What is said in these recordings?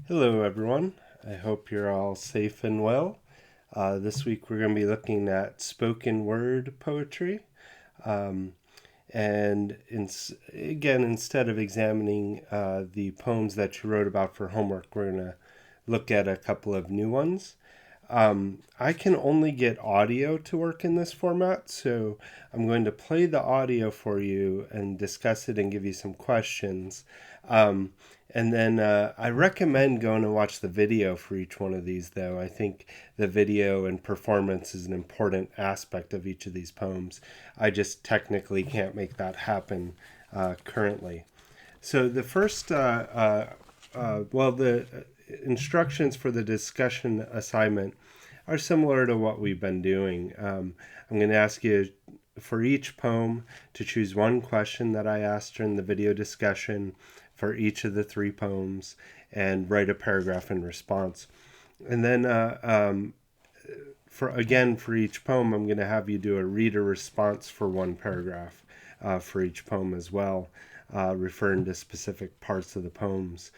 Hello, everyone. I hope you're all safe and well. This week we're going to be looking at spoken word poetry. Um, again, instead of examining the poems that you wrote about for homework, we're going to look at a couple of new ones. I can only get audio to work in this format, so I'm going to play the audio for you and discuss it and give you some questions. And then I recommend going and watch the video for each one of these, though. I think the video and performance is an important aspect of each of these poems. I just technically can't make that happen currently. So the first, the instructions for the discussion assignment are similar to what we've been doing. I'm going to ask you for each poem to choose one question that I asked during the video discussion for each of the three poems and write a paragraph in response. And then for each poem, I'm going to have you do a reader response for one paragraph for each poem as well, referring to specific parts of the poems,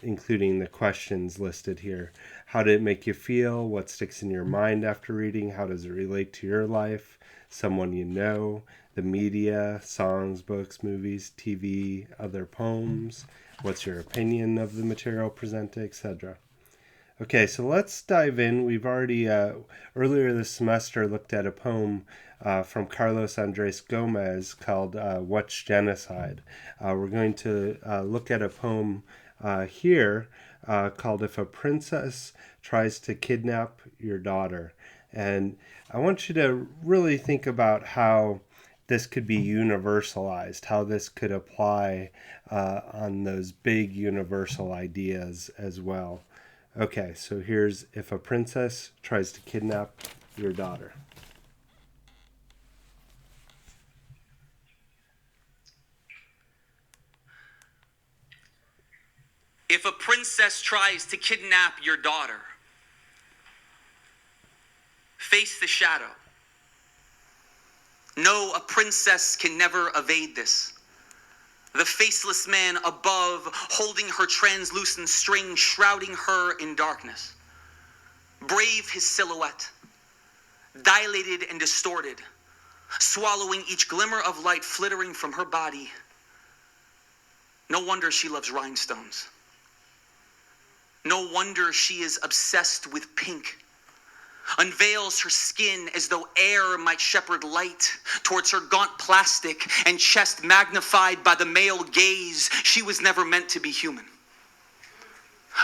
including the questions listed here. How did it make you feel? What sticks in your mind after reading? How does it relate to your life? Someone you know, the media, songs, books, movies, TV, other poems. What's your opinion of the material presented, etc.? Okay, so let's dive in. We've already, earlier this semester, looked at a poem from Carlos Andres Gomez called What's Genocide? We're going to look at a poem here called If a Princess Tries to Kidnap Your Daughter. And I want you to really think about how this could be universalized, how this could apply on those big universal ideas as well. Okay, so here's If a Princess Tries to Kidnap Your Daughter. If a princess tries to kidnap your daughter, face the shadow. No, a princess can never evade this. The faceless man above, holding her translucent string, shrouding her in darkness. Brave his silhouette, dilated and distorted, swallowing each glimmer of light flittering from her body. No wonder she loves rhinestones. No wonder she is obsessed with pink. Unveils her skin as though air might shepherd light towards her gaunt plastic and chest magnified by the male gaze. She was never meant to be human.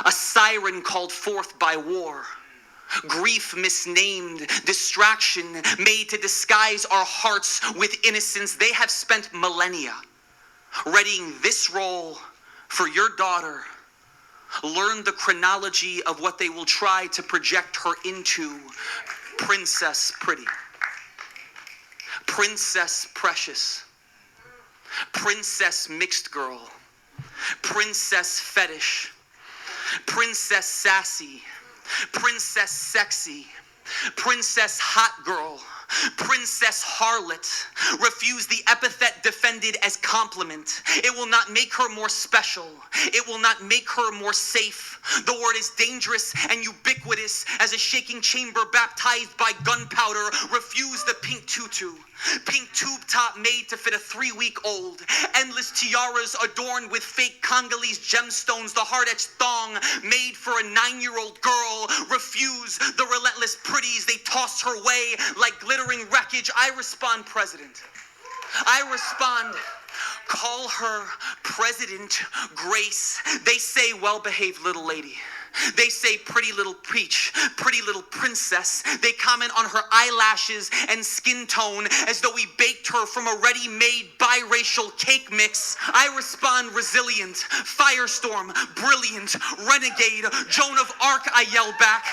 A siren called forth by war. Grief misnamed, distraction made to disguise our hearts with innocence. They have spent millennia readying this role for your daughter. Learn the chronology of what they will try to project her into. Princess Pretty, Princess Precious, Princess Mixed Girl, Princess Fetish, Princess Sassy, Princess Sexy, Princess Hot Girl, Princess Harlot. Refuse the epithet defended as compliment. It will not make her more special. It will not make her more safe. The word is dangerous and ubiquitous as a shaking chamber baptized by gunpowder. Refuse the pink tutu. Pink tube top made to fit a 3-week-old. Endless tiaras adorned with fake Congolese gemstones. The hard-etched thong made for a 9-year-old girl. Refuse the relentless pretties. They toss her way like glittering wreckage. I respond, President. I respond, call her President Grace. They say well-behaved little lady. They say pretty little peach, pretty little princess. They comment on her eyelashes and skin tone as though we baked her from a ready-made biracial cake mix. I respond resilient, firestorm, brilliant, renegade, Joan of Arc, I yell back.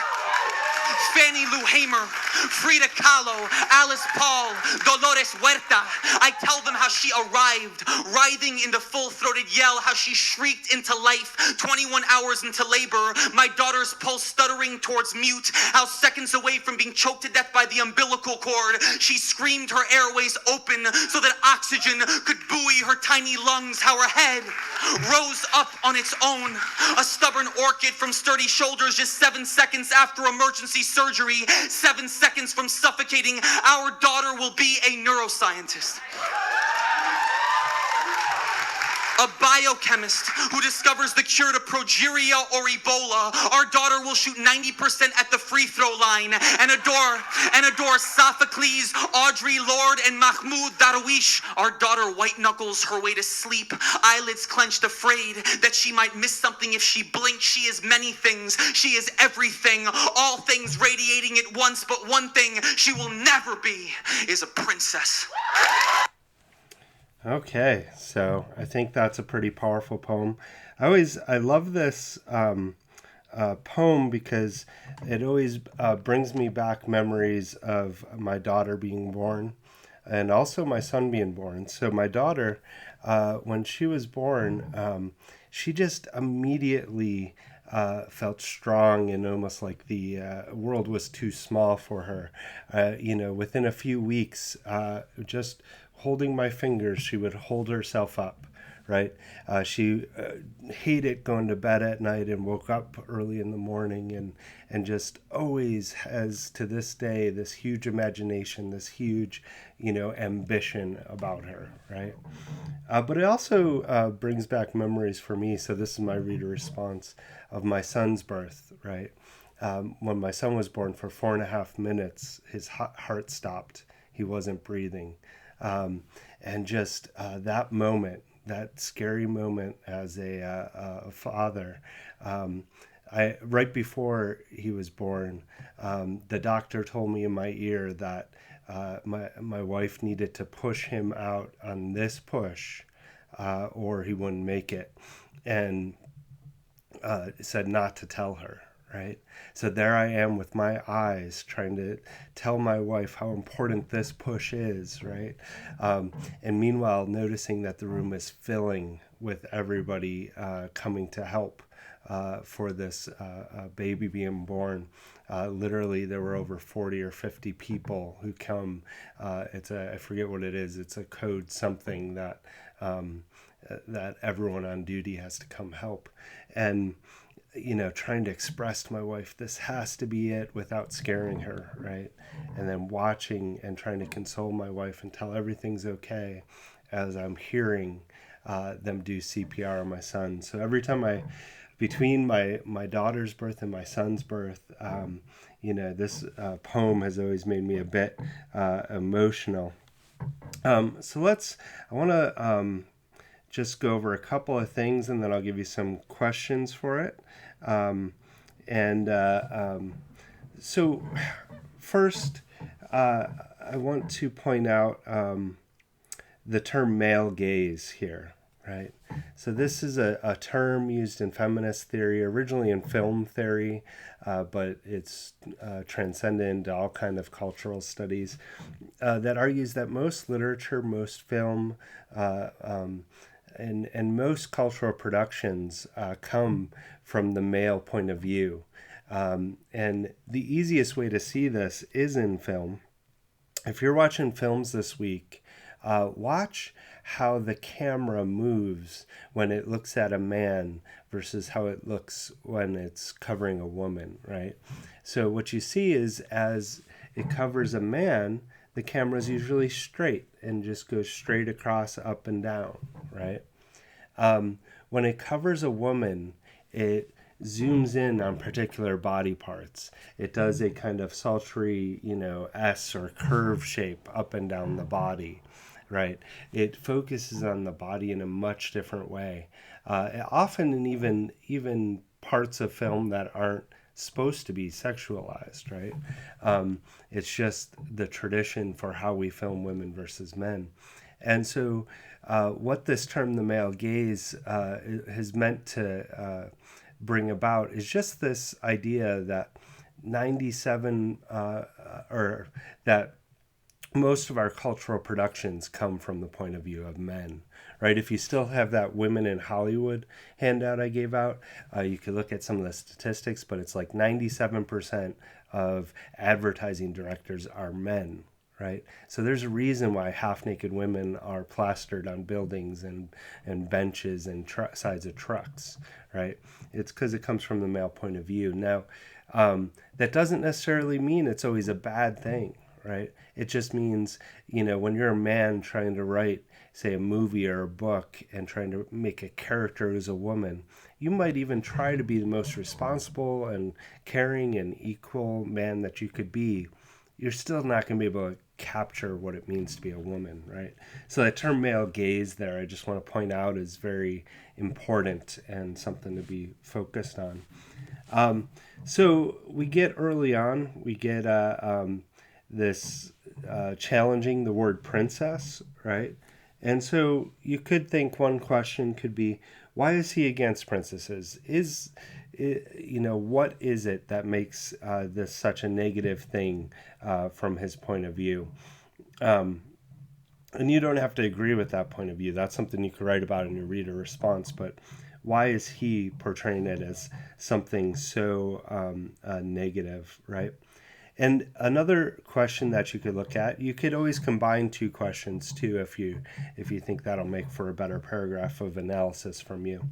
Fannie Lou Hamer, Frida Kahlo, Alice Paul, Dolores Huerta. I tell them how she arrived, writhing in the full-throated yell, how she shrieked into life 21 hours into labor, my daughter's pulse stuttering towards mute, how seconds away from being choked to death by the umbilical cord, she screamed her airways open so that oxygen could buoy her tiny lungs, how her head rose up on its own, a stubborn orchid from sturdy shoulders just 7 seconds after emergency surgery, 7 seconds from suffocating. Our daughter will be a neuroscientist, a biochemist who discovers the cure to progeria or Ebola. Our daughter will shoot 90% at the free throw line and adore Sophocles, Audre Lorde, and Mahmoud Darwish. Our daughter white knuckles her way to sleep, eyelids clenched, afraid that she might miss something if she blinked. She is many things. She is everything, all things radiating at once, but one thing she will never be is a princess. Okay, so I think that's a pretty powerful poem. I love this poem because it always brings me back memories of my daughter being born and also my son being born. So my daughter, when she was born, she just immediately felt strong and almost like the world was too small for her. Within a few weeks, just holding my fingers, she would hold herself up, right? She hated going to bed at night and woke up early in the morning and just always has, to this day, this huge imagination, this huge, ambition about her, right? But it also brings back memories for me. So this is my reader response of my son's birth, right? When my son was born, for 4.5 minutes, his heart stopped. He wasn't breathing. And just that moment, that scary moment as a father, right before he was born, the doctor told me in my ear that my wife needed to push him out on this push, or he wouldn't make it, and said not to tell her. Right? So there I am with my eyes trying to tell my wife how important this push is, right? And meanwhile, noticing that the room is filling with everybody coming to help for this baby being born. Literally, there were over 40 or 50 people who come. I forget what it is. It's a code something that everyone on duty has to come help. And trying to express to my wife, this has to be it, without scaring her, right? And then watching and trying to console my wife and tell everything's okay as I'm hearing them do CPR on my son. So every time between my daughter's birth and my son's birth, this poem has always made me a bit emotional. So I want to just go over a couple of things, and then I'll give you some questions for it. So first, I want to point out the term male gaze here, right? So this is a term used in feminist theory, originally in film theory, but it's transcended into all kind of cultural studies that argues that most literature, most film, and most cultural productions come from the male point of view. And the easiest way to see this is in film. If you're watching films this week, watch how the camera moves when it looks at a man versus how it looks when it's covering a woman, right? So what you see is as it covers a man, the camera is usually straight and just goes straight across, up and down, right? When it covers a woman, it zooms in on particular body parts. It does a kind of sultry, S or curve shape up and down the body, right? It focuses on the body in a much different way. Often in even parts of film that aren't supposed to be sexualized, right? It's just the tradition for how we film women versus men. And so what this term, the male gaze, has meant to bring about is just this idea that 97 or that most of our cultural productions come from the point of view of men, right? If you still have that women in Hollywood handout I gave out, you could look at some of the statistics, but it's like 97% of advertising directors are men, right? So there's a reason why half naked women are plastered on buildings and benches and sides of trucks, right? It's because it comes from the male point of view. Now, that doesn't necessarily mean it's always a bad thing, right? It just means, when you're a man trying to write, say, a movie or a book and trying to make a character who's a woman, you might even try to be the most responsible and caring and equal man that you could be. You're still not going to be able to capture what it means to be a woman, right? So that term male gaze there, I just want to point out, is very important and something to be focused on. So we get early on, we get this challenging the word princess, right? And so you could think one question could be, why is he against princesses? What is it that makes this such a negative thing from his point of view? And you don't have to agree with that point of view. That's something you could write about in your reader response. But why is he portraying it as something so negative, right? And another question that you could look at, you could always combine two questions too, if you think that'll make for a better paragraph of analysis from you.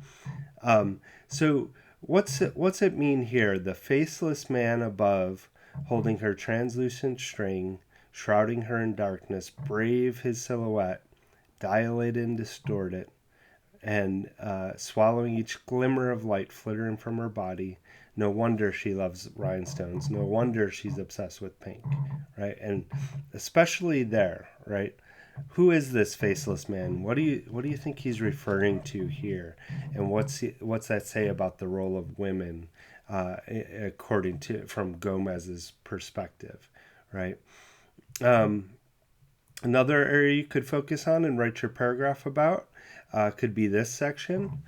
So what's it mean here? The faceless man above, holding her translucent string, shrouding her in darkness, brave his silhouette, dilated and distorted, and swallowing each glimmer of light flittering from her body. No wonder she loves rhinestones. No wonder she's obsessed with pink, right? And especially there, right? Who is this faceless man? What do you think he's referring to here? And what's that say about the role of women, according to from Gomez's perspective, right? Another area you could focus on and write your paragraph about could be this section.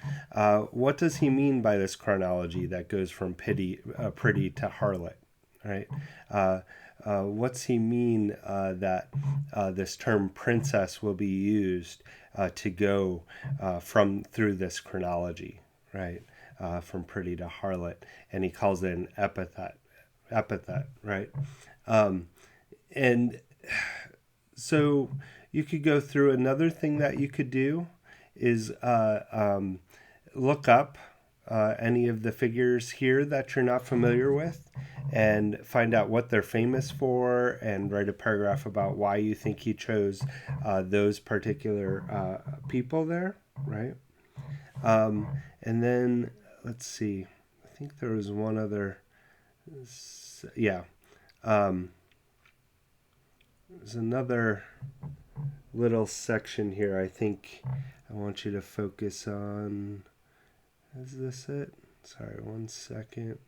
What does he mean by this chronology that goes from pretty to harlot, right? What's he mean that this term princess will be used to go through this chronology, right? From pretty to harlot, and he calls it an epithet, right? And so you could go through. Another thing that you could do is look up any of the figures here that you're not familiar with and find out what they're famous for and write a paragraph about why you think he chose those particular people there, right? And then let's see. I think there was one other. Yeah. There's another little section here I think I want you to focus on. Is this it? Sorry, 1 second.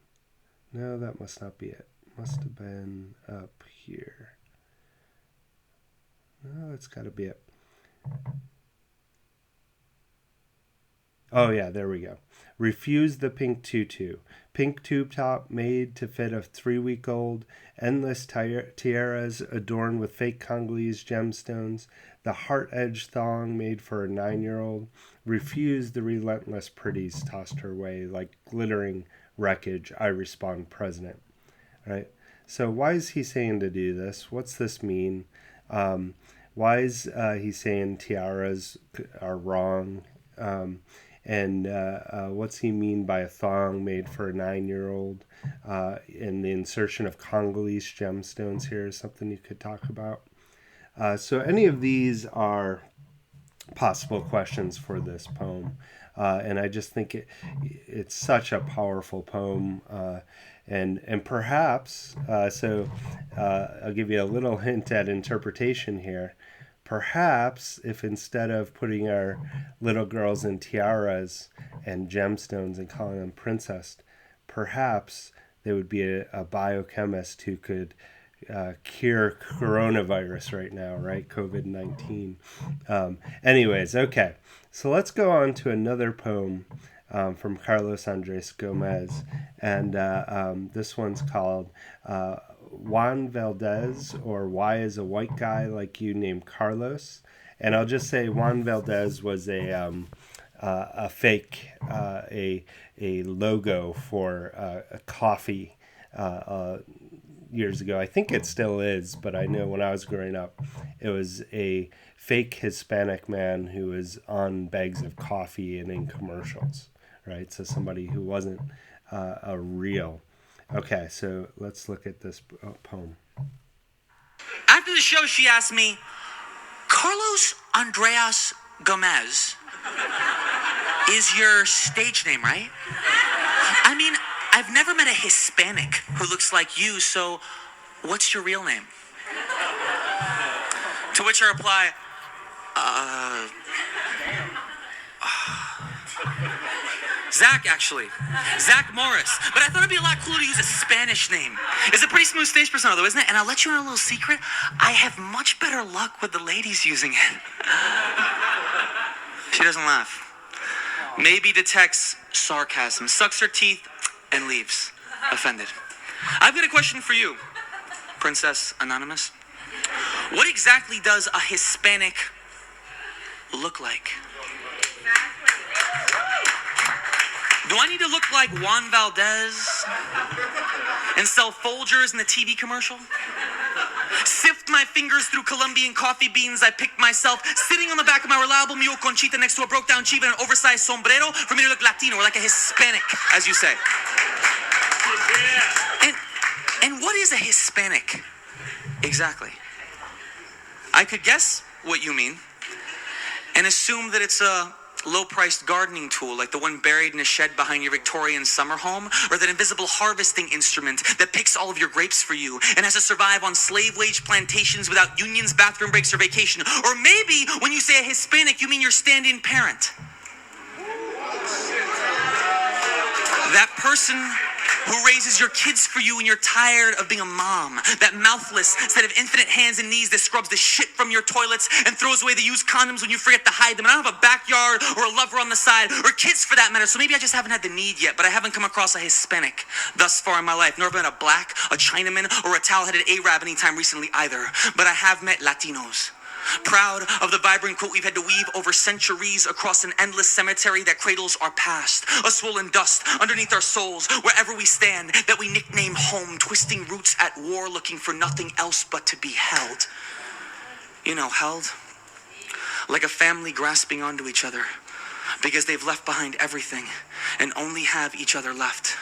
No, that must not be it. Must have been up here. No, that's got to be it. Oh, yeah, there we go. Refuse the pink tutu. Pink tube top made to fit a 3-week-old. Endless tiaras adorned with fake Congolese gemstones. The heart-edged thong made for a 9-year-old. Refuse the relentless pretties tossed her way like glittering wreckage. I respond, President. Right? So why is he saying to do this? What's this mean? Why is he saying tiaras are wrong? And what's he mean by a thong made for a 9-year-old? And the insertion of Congolese gemstones here is something you could talk about. So any of these are possible questions for this poem. And I just think it's such a powerful poem. And perhaps, I'll give you a little hint at interpretation here. Perhaps if instead of putting our little girls in tiaras and gemstones and calling them princess, perhaps there would be a biochemist who could cure coronavirus right now, right? COVID-19. Anyways, okay. So let's go on to another poem from Carlos Andres Gomez. And this one's called Juan Valdez, or Why is a White Guy Like You Named Carlos? And I'll just say Juan Valdez was a fake, a logo for a coffee years ago. I think it still is, but I know when I was growing up, it was a fake Hispanic man who was on bags of coffee and in commercials, right? So somebody who wasn't a real. Okay, so let's look at this poem. After the show, she asked me, Carlos Andreas Gomez is your stage name, right? I mean, I've never met a Hispanic who looks like you, so what's your real name? To which I reply, Zach, actually. Zach Morris. But I thought it'd be a lot cooler to use a Spanish name. It's a pretty smooth stage persona, though, isn't it? And I'll let you in a little secret. I have much better luck with the ladies using it. She doesn't laugh. Maybe detects sarcasm, sucks her teeth, and leaves. Offended. I've got a question for you, Princess Anonymous. What exactly does a Hispanic look like? Do I need to look like Juan Valdez and sell Folgers in the TV commercial? Sift my fingers through Colombian coffee beans I picked myself, sitting on the back of my reliable mule Conchita next to a broke-down Chiva and an oversized sombrero for me to look Latino, or like a Hispanic, as you say. And what is a Hispanic exactly? I could guess what you mean and assume that it's a low-priced gardening tool like the one buried in a shed behind your Victorian summer home, or that invisible harvesting instrument that picks all of your grapes for you and has to survive on slave-wage plantations without unions, bathroom breaks, or vacation. Or maybe when you say a Hispanic, you mean your stand-in parent. That person who raises your kids for you when you're tired of being a mom. That mouthless set of infinite hands and knees that scrubs the shit from your toilets and throws away the used condoms when you forget to hide them. And I don't have a backyard or a lover on the side, or kids for that matter, so maybe I just haven't had the need yet, but I haven't come across a Hispanic thus far in my life, nor have I met a black, a Chinaman, or a towel-headed Arab anytime recently either. But I have met Latinos. Proud of the vibrant quilt we've had to weave over centuries across an endless cemetery that cradles our past, a swollen dust underneath our souls wherever we stand, that we nickname home, twisting roots at war, looking for nothing else but to be held. You know, held like a family grasping onto each other because they've left behind everything and only have each other left.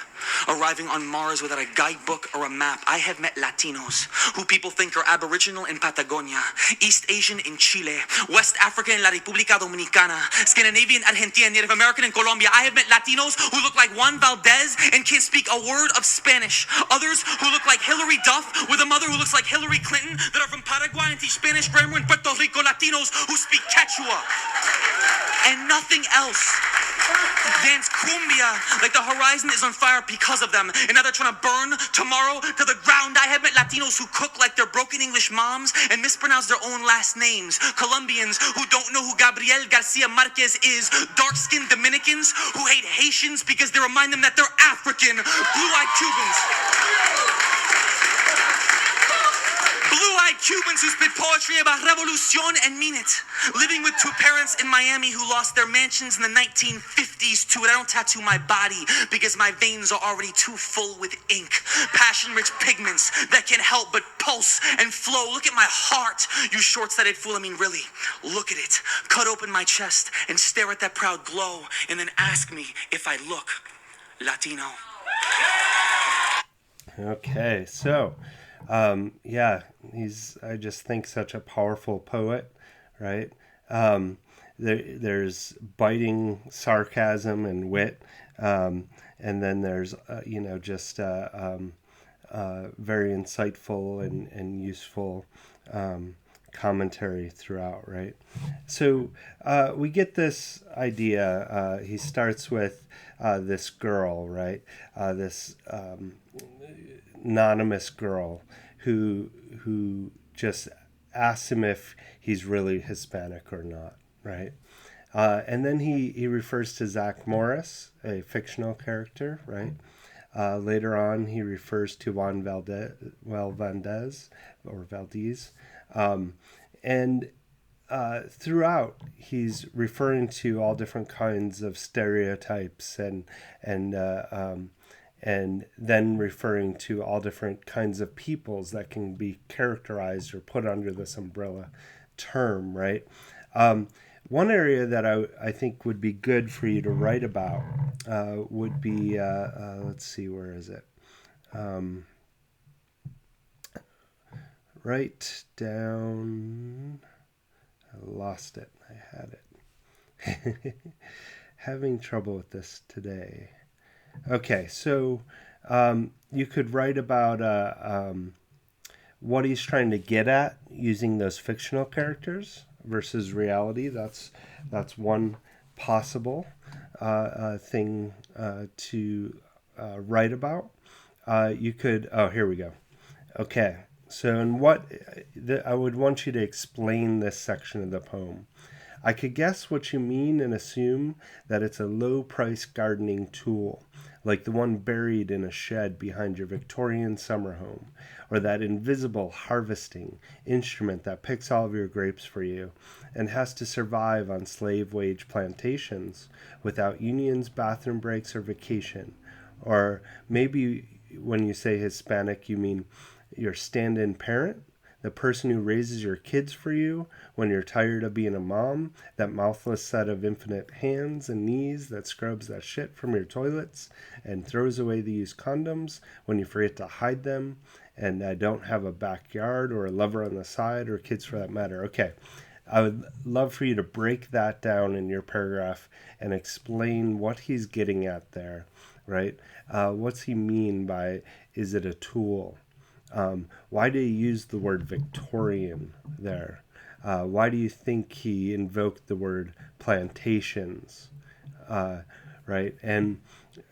Arriving on Mars without a guidebook or a map, I have met Latinos who people think are Aboriginal in Patagonia, East Asian in Chile, West African in La República Dominicana, Scandinavian Argentina, Native American in Colombia. I have met Latinos who look like Juan Valdez and can't speak a word of Spanish. Others who look like Hillary Duff with a mother who looks like Hillary Clinton, that are from Paraguay and teach Spanish grammar in Puerto Rico. Latinos who speak Quechua and nothing else. Dance cumbia like the horizon is on fire because of them, and now they're trying to burn tomorrow to the ground. I have met Latinos who cook like they're broken English moms and mispronounce their own last names. Colombians who don't know who Gabriel Garcia Marquez is. Dark-skinned Dominicans who hate Haitians because they remind them that they're African. Blue-eyed Cubans. Blue-eyed Cubans who spit poetry about revolution and mean it. Living with two parents in Miami who lost their mansions in the 1950s to it. I don't tattoo my body because my veins are already too full with ink. Passion-rich pigments that can't help but pulse and flow. Look at my heart, you short-sighted fool. I mean, really, look at it. Cut open my chest and stare at that proud glow, and then ask me if I look Latino. Okay, so yeah, he's, I just think, such a powerful poet, right? There's biting sarcasm and wit, and then there's just very insightful and useful commentary throughout, right? So we get this idea. He starts with this girl, right? This anonymous girl who just asks him if he's really Hispanic or not, right? And then he refers to Zach Morris, a fictional character, right? Later on, he refers to Juan Valdez or Valdez. And throughout, he's referring to all different kinds of stereotypes and and then referring to all different kinds of peoples that can be characterized or put under this umbrella term, right? One area that I think would be good for you to write about would be, let's see, where is it? Write down, I lost it, I had it. Having trouble with this today. Okay, so you could write about what he's trying to get at using those fictional characters versus reality. That's one possible thing to write about. You could. Oh, here we go. Okay, so I would want you to explain this section of the poem. I could guess what you mean and assume that it's a low-price gardening tool, like the one buried in a shed behind your Victorian summer home, or that invisible harvesting instrument that picks all of your grapes for you and has to survive on slave wage plantations without unions, bathroom breaks, or vacation. Or maybe when you say Hispanic, you mean your stand-in parent, the person who raises your kids for you when you're tired of being a mom, that mouthless set of infinite hands and knees that scrubs that shit from your toilets and throws away the used condoms when you forget to hide them, and I don't have a backyard or a lover on the side, or kids for that matter. Okay, I would love for you to break that down in your paragraph and explain what he's getting at there, right? What's he mean by, is it a tool? Why do you use the word Victorian there? Why do you think he invoked the word plantations? Right? And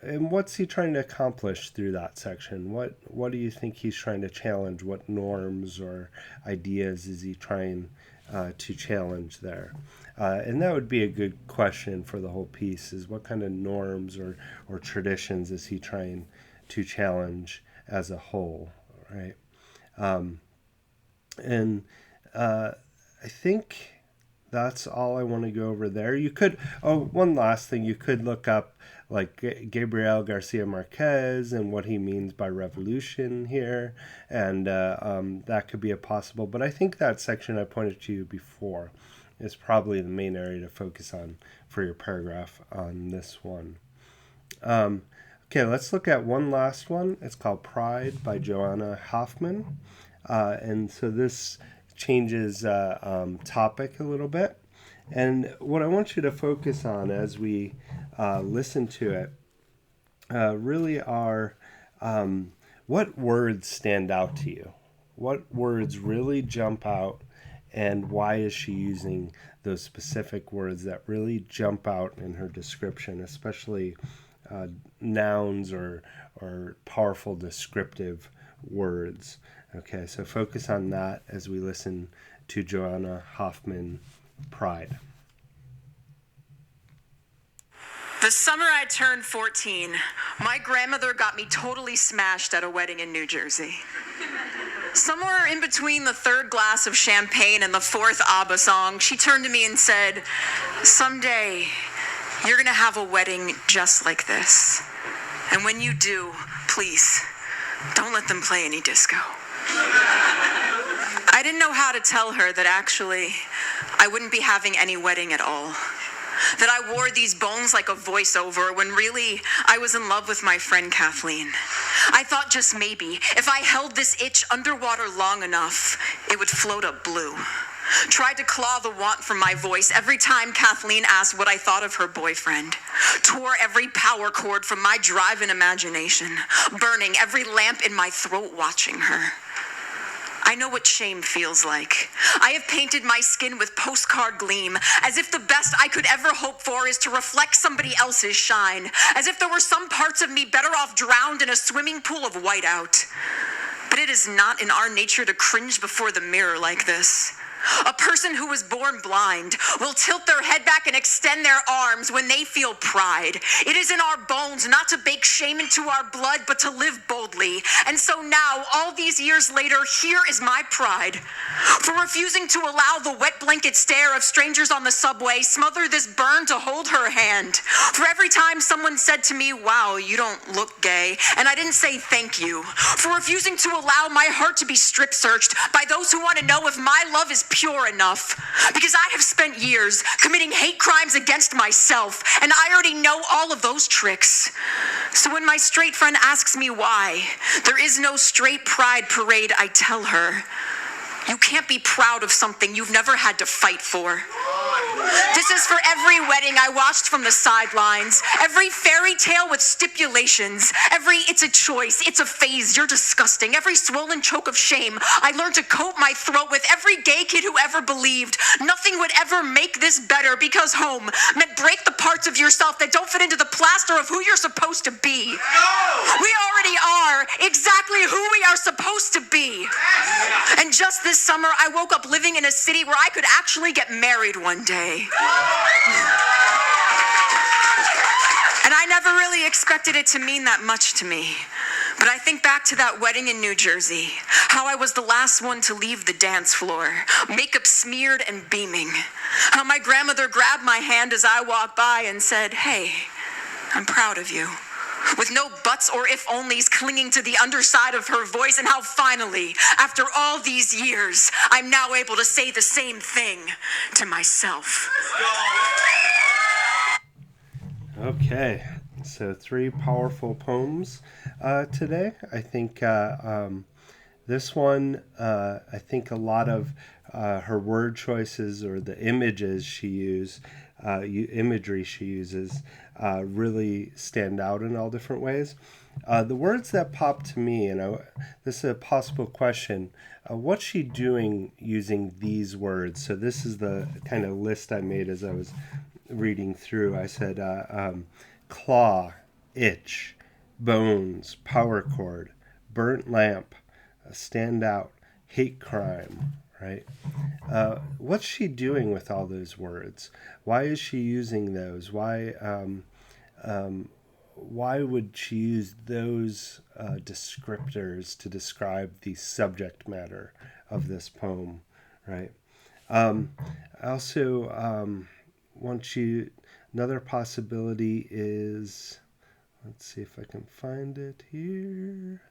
what's he trying to accomplish through that section? What do you think he's trying to challenge? What norms or ideas is he trying to challenge there? And that would be a good question for the whole piece, is what kind of norms or traditions is he trying to challenge as a whole, right? And I think that's all I want to go over there. You could, one last thing, you could look up like Gabriel Garcia Marquez and what he means by revolution here, and that could be a possible. But I think that section I pointed to you before is probably the main area to focus on for your paragraph on this one. Okay, let's look at one last one. It's called Pride by Joanna Hoffman. And so this changes topic a little bit. And what I want you to focus on as we listen to it really are what words stand out to you? What words really jump out, and why is she using those specific words that really jump out in her description, especially nouns or powerful descriptive words? Okay, so focus on that as we listen to Joanna Hoffman, Pride. The summer I turned 14, my grandmother got me totally smashed at a wedding in New Jersey. Somewhere in between the third glass of champagne and the fourth ABBA song, she turned to me and said, "Someday, you're gonna have a wedding just like this. And when you do, please, don't let them play any disco." I didn't know how to tell her that actually I wouldn't be having any wedding at all. That I wore these bones like a voiceover when really I was in love with my friend Kathleen. I thought just maybe if I held this itch underwater long enough, it would float up blue. Tried to claw the want from my voice every time Kathleen asked what I thought of her boyfriend. Tore every power cord from my drive and imagination, burning every lamp in my throat watching her. I know what shame feels like. I have painted my skin with postcard gleam, as if the best I could ever hope for is to reflect somebody else's shine, as if there were some parts of me better off drowned in a swimming pool of whiteout. But it is not in our nature to cringe before the mirror like this. A person who was born blind will tilt their head back and extend their arms when they feel pride. It is in our bones not to bake shame into our blood, but to live boldly. And so now, all these years later, here is my pride. For refusing to allow the wet blanket stare of strangers on the subway smother this burn to hold her hand. For every time someone said to me, wow, you don't look gay, and I didn't say thank you. For refusing to allow my heart to be strip searched by those who want to know if my love is pure enough. Because I have spent years committing hate crimes against myself, and I already know all of those tricks. So when my straight friend asks me why, there is no straight pride parade, I tell her, you can't be proud of something you've never had to fight for. This is for every wedding I watched from the sidelines, every fairy tale with stipulations, every it's a choice, it's a phase, you're disgusting, every swollen choke of shame I learned to coat my throat with, every gay kid who ever believed nothing would ever make this better because home meant break the parts of yourself that don't fit into the plaster of who you're supposed to be. We already are exactly who we are supposed to be. And just this summer, I woke up living in a city where I could actually get married one day. And I never really expected it to mean that much to me. But I think back to that wedding in New Jersey, how I was the last one to leave the dance floor, makeup smeared and beaming. How my grandmother grabbed my hand as I walked by and said, hey, I'm proud of you. With no buts or if-onlys clinging to the underside of her voice, and how finally, after all these years, I'm now able to say the same thing to myself. Okay, so 3 powerful poems today. I think this one, I think a lot of her word choices or the images she imagery she uses really stand out in all different ways. The words that pop to me, this is a possible question. What's she doing using these words? So this is the kind of list I made as I was reading through. I said claw, itch, bones, power cord, burnt lamp, stand out, hate crime, right? What's she doing with all those words? Why is she using those? Why would she use those descriptors to describe the subject matter of this poem, right? I also want you, another possibility is, let's see if I can find it here.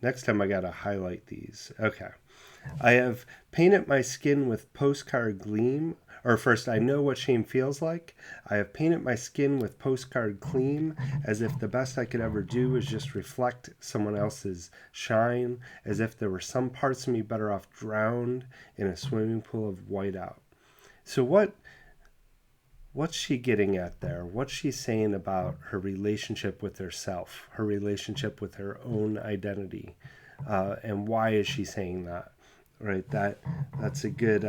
Next time I gotta highlight these. Okay. I have painted my skin with postcard gleam. Or first, I know what shame feels like. I have painted my skin with postcard gleam, as if the best I could ever do was just reflect someone else's shine, as if there were some parts of me better off drowned in a swimming pool of whiteout. So what's she getting at there? What's she saying about her relationship with herself, her relationship with her own identity? And why is she saying that? Right, that's a good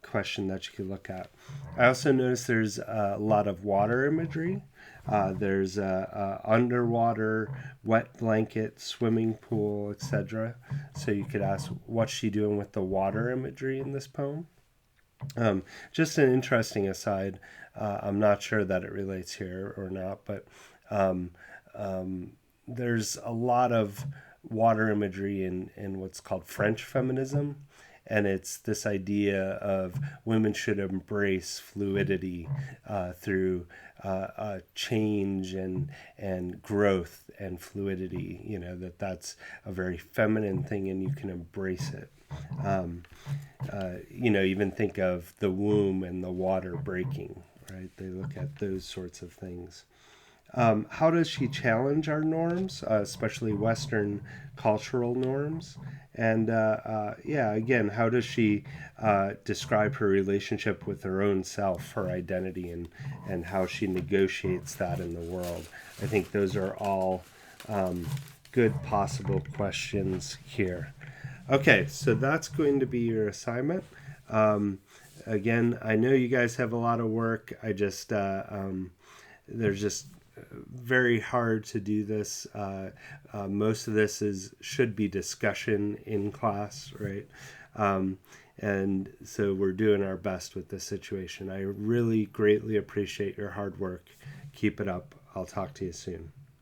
question that you could look at. I also noticed there's a lot of water imagery. There's underwater, wet blanket, swimming pool, etc. So you could ask, what's she doing with the water imagery in this poem? Just an interesting aside. I'm not sure that it relates here or not, but there's a lot of water imagery in what's called French feminism, and it's this idea of women should embrace fluidity through change and growth and fluidity. That's a very feminine thing, and you can embrace it. Even think of the womb and the water breaking, right? They look at those sorts of things. How does she challenge our norms, especially Western cultural norms? And again, how does she describe her relationship with her own self, her identity, and how she negotiates that in the world? I think those are all good possible questions here. Okay, so that's going to be your assignment. Again, I know you guys have a lot of work. There's just very hard to do this. Most of this should be discussion in class, right? And so we're doing our best with this situation. I really greatly appreciate your hard work. Keep it up. I'll talk to you soon.